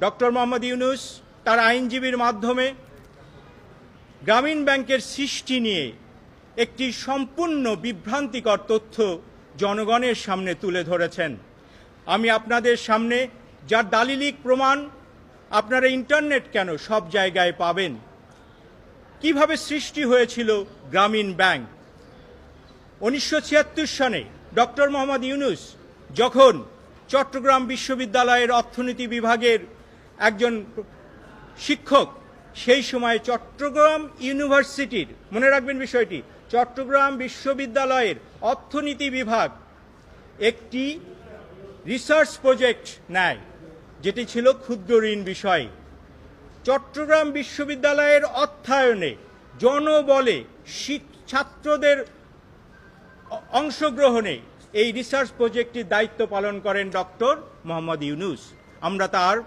Doctor Mohammad Yunus তার আইনজীবীর মাধ্যমে গ্রামীণ ব্যাংকের সৃষ্টি নিয়ে একটি সম্পূর্ণ বিভ্রান্তিকর তথ্য জনগণের সামনে তুলে ধরেছেন। আমি আপনাদের সামনে যার দালিলিক প্রমাণ আপনারা ইন্টারনেট কেন সব জায়গায় পাবেন। কিভাবে সৃষ্টি হয়েছিল গ্রামীণ ব্যাংক? 1976 সনে ডক্টর মোহাম্মদ ইউনূস যখন চট্টগ্রাম বিশ্ববিদ্যালয়ের অর্থনীতি বিভাগের একজন শিক্ষক, সেই সময় চট্টগ্রাম ইউনিভার্সিটির, মনে রাখবেন বিষয়টি, চট্টগ্রাম বিশ্ববিদ্যালয়ের অর্থনীতি বিভাগ একটি রিসার্চ প্রজেক্ট নেয়, যেটি ছিল ক্ষুদ্র ঋণ বিষয়। চট্টগ্রাম বিশ্ববিদ্যালয়ের অর্থায়নে জনবলে ছাত্রদের অংশগ্রহণে এই রিসার্চ প্রজেক্টটির দায়িত্ব পালন করেন ডক্টর মোহাম্মদ ইউনূস। আমরা তার